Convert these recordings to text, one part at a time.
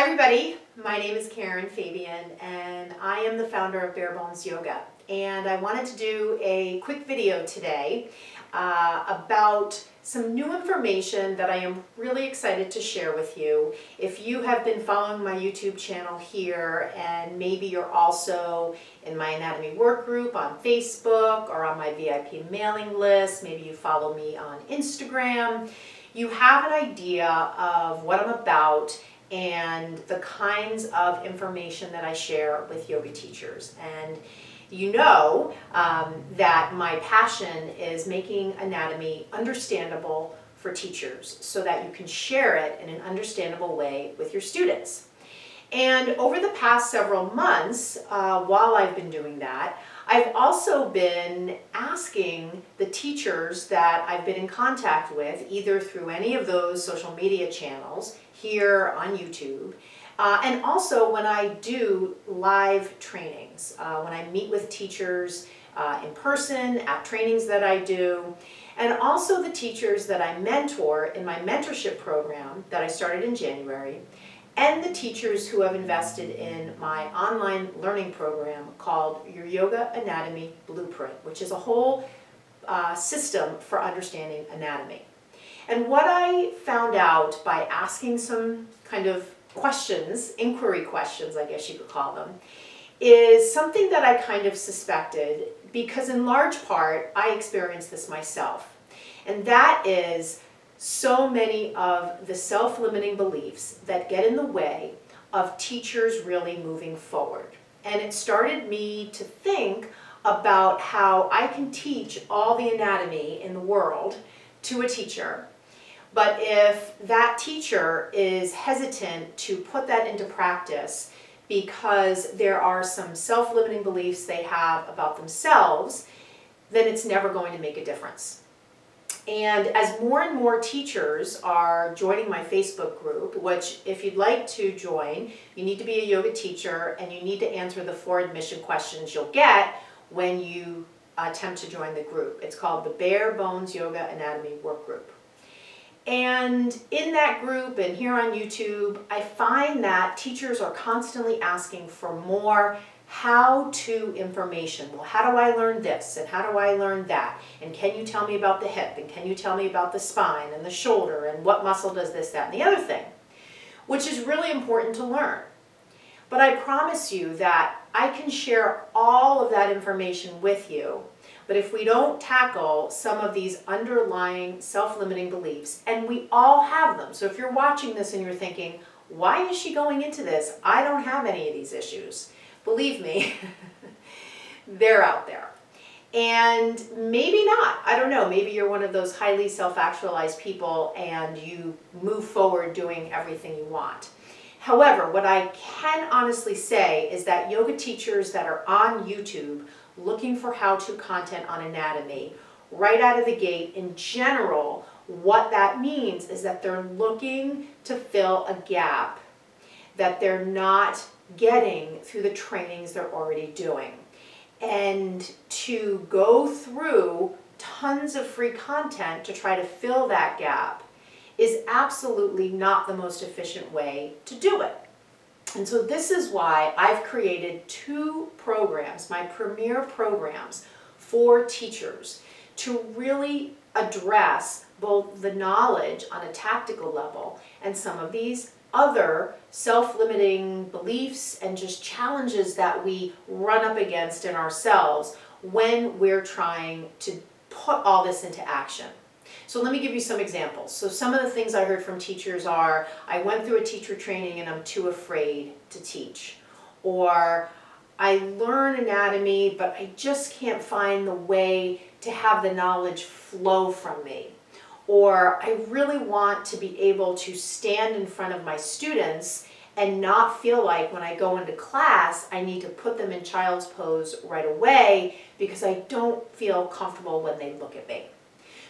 Hi everybody, my name is Karen Fabian and I am the founder of Bare Bones Yoga, and I wanted to do a quick video today about some new information that I am really excited to share with you. If you have been following my YouTube channel here, and maybe you're also in my anatomy work group on Facebook or on my VIP mailing list, maybe you follow me on Instagram, you have an idea of what I'm about and the kinds of information that I share with yoga teachers. And you know that my passion is making anatomy understandable for teachers so that you can share it in an understandable way with your students. And over the past several months, while I've been doing that, I've also been asking the teachers that I've been in contact with, either through any of those social media channels, here on YouTube, and also when I do live trainings, when I meet with teachers in person at trainings that I do, and also the teachers that I mentor in my mentorship program that I started in January, and the teachers who have invested in my online learning program called Your Yoga Anatomy Blueprint, which is a whole system for understanding anatomy. And what I found out by asking some kind of questions, inquiry questions I guess you could call them, is something that I kind of suspected, because in large part I experienced this myself. And that is so many of the self-limiting beliefs that get in the way of teachers really moving forward. And it started me to think about how I can teach all the anatomy in the world to a teacher, but if that teacher is hesitant to put that into practice because there are some self-limiting beliefs they have about themselves, then it's never going to make a difference. And as more and more teachers are joining my Facebook group, which if you'd like to join, you need to be a yoga teacher and you need to answer the 4 admission questions you'll get when you attempt to join the group. It's called the Bare Bones Yoga Anatomy Work Group. And in that group and here on YouTube, I find that teachers are constantly asking for more how-to information. Well, how do I learn this? And how do I learn that? And can you tell me about the hip? And can you tell me about the spine and the shoulder? And what muscle does this, that, and the other thing? Which is really important to learn. But I promise you that I can share all of that information with you. But if we don't tackle some of these underlying self-limiting beliefs, and we all have them. So if you're watching this and you're thinking, why is she going into this? I don't have any of these issues. Believe me, they're out there. And maybe not, I don't know, maybe you're one of those highly self-actualized people and you move forward doing everything you want. However, what I can honestly say is that yoga teachers that are on YouTube looking for how-to content on anatomy, right out of the gate, in general, what that means is that they're looking to fill a gap that they're not getting through the trainings they're already doing. And to go through tons of free content to try to fill that gap is absolutely not the most efficient way to do it. And so this is why I've created 2 programs, my premier programs for teachers, to really address both the knowledge on a tactical level and some of these other self-limiting beliefs and just challenges that we run up against in ourselves when we're trying to put all this into action. So let me give you some examples. So some of the things I heard from teachers are, I went through a teacher training and I'm too afraid to teach. Or, I learn anatomy, but I just can't find the way to have the knowledge flow from me. Or, I really want to be able to stand in front of my students and not feel like when I go into class, I need to put them in child's pose right away because I don't feel comfortable when they look at me.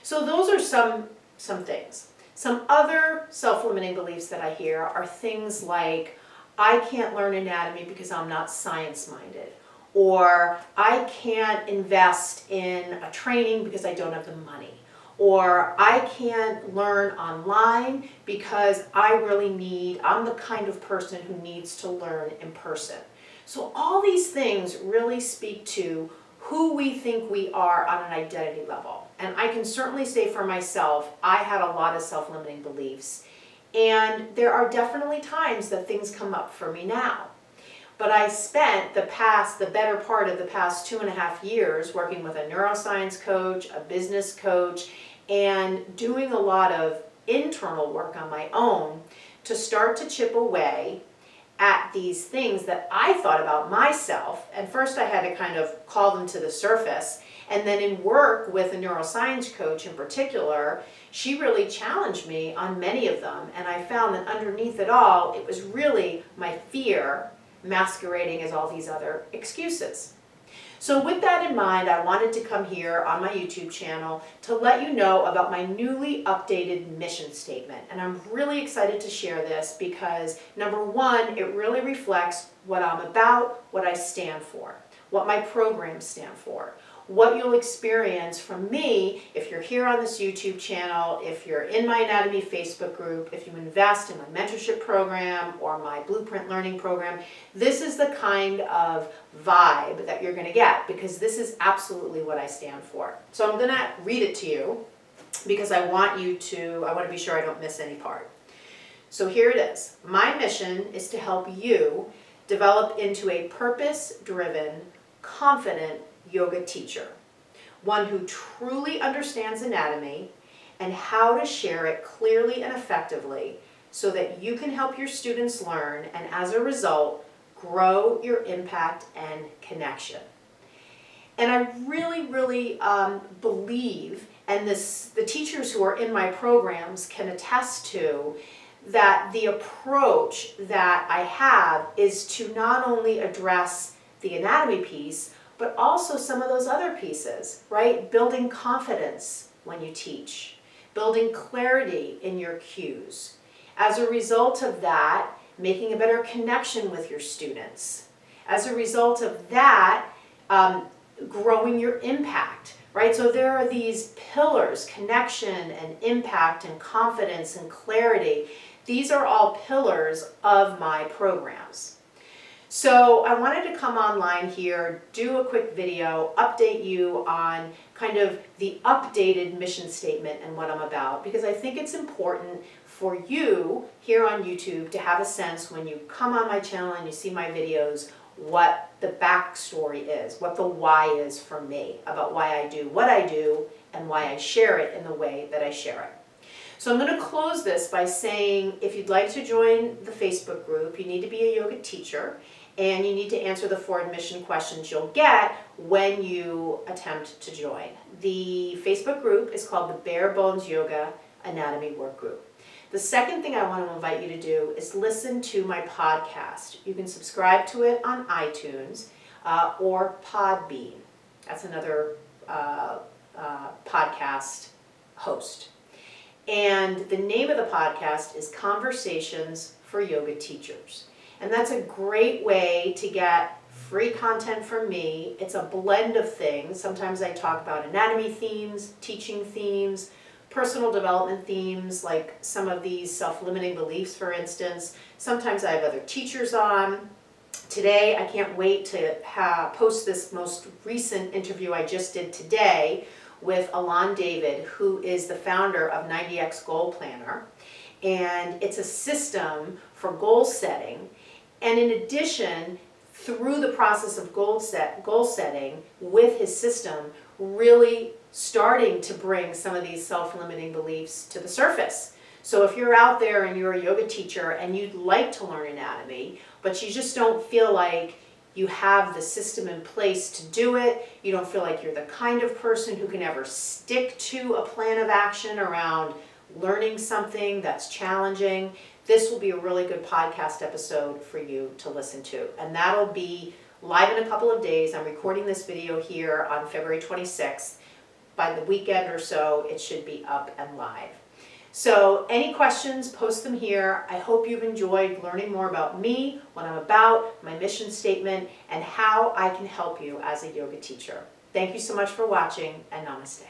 So those are some things. Some other self-limiting beliefs that I hear are things like, I can't learn anatomy because I'm not science-minded. Or, I can't invest in a training because I don't have the money. or I can't learn online because I'm the kind of person who needs to learn in person. So all these things really speak to who we think we are on an identity level. And I can certainly say for myself, I had a lot of self-limiting beliefs. And there are definitely times that things come up for me now. But I spent the better part of the past 2.5 years working with a neuroscience coach, a business coach, and doing a lot of internal work on my own to start to chip away at these things that I thought about myself. And first I had to kind of call them to the surface. And then in work with a neuroscience coach in particular, she really challenged me on many of them. And I found that underneath it all, it was really my fear masquerading as all these other excuses. So with that in mind, I wanted to come here on my YouTube channel to let you know about my newly updated mission statement. And I'm really excited to share this because, number one, it really reflects what I'm about, what I stand for, what my programs stand for, what you'll experience from me if you're here on this YouTube channel, if you're in my anatomy Facebook group, if you invest in my mentorship program or my blueprint learning program. This is the kind of vibe that you're going to get because this is absolutely what I stand for. So I'm going to read it to you because I want to be sure I don't miss any part. So here it is. My mission is to help you develop into a purpose-driven, confident yoga teacher, one who truly understands anatomy and how to share it clearly and effectively so that you can help your students learn and as a result grow your impact and connection. And I really believe, and the teachers who are in my programs can attest to, that the approach that I have is to not only address the anatomy piece, but also some of those other pieces, right? Building confidence when you teach, building clarity in your cues. As a result of that, making a better connection with your students. As a result of that, growing your impact, right? So there are these pillars, connection and impact and confidence and clarity. These are all pillars of my programs. So I wanted to come online here, do a quick video, update you on kind of the updated mission statement and what I'm about, because I think it's important for you here on YouTube to have a sense when you come on my channel and you see my videos what the backstory is, what the why is for me, about why I do what I do and why I share it in the way that I share it. So I'm going to close this by saying if you'd like to join the Facebook group, you need to be a yoga teacher and you need to answer the 4 admission questions you'll get when you attempt to join. The Facebook group is called the Bare Bones Yoga Anatomy Work Group. The second thing I want to invite you to do is listen to my podcast. You can subscribe to it on iTunes or Podbean. That's another podcast host. And the name of the podcast is Conversations for Yoga Teachers. And that's a great way to get free content from me. It's a blend of things. Sometimes I talk about anatomy themes, teaching themes, personal development themes, like some of these self-limiting beliefs, for instance. Sometimes I have other teachers on. Today, I can't wait to post this most recent interview I just did today with Alon David, who is the founder of 90X Goal Planner. And it's a system for goal setting. And in addition, through the process of goal setting with his system, really starting to bring some of these self-limiting beliefs to the surface. So if you're out there and you're a yoga teacher and you'd like to learn anatomy, but you just don't feel like you have the system in place to do it, you don't feel like you're the kind of person who can ever stick to a plan of action around learning something that's challenging, this will be a really good podcast episode for you to listen to. And that'll be live in a couple of days. I'm recording this video here on February 26th. By the weekend or so, it should be up and live. So any questions, post them here. I hope you've enjoyed learning more about me, what I'm about, my mission statement, and how I can help you as a yoga teacher. Thank you so much for watching, and namaste.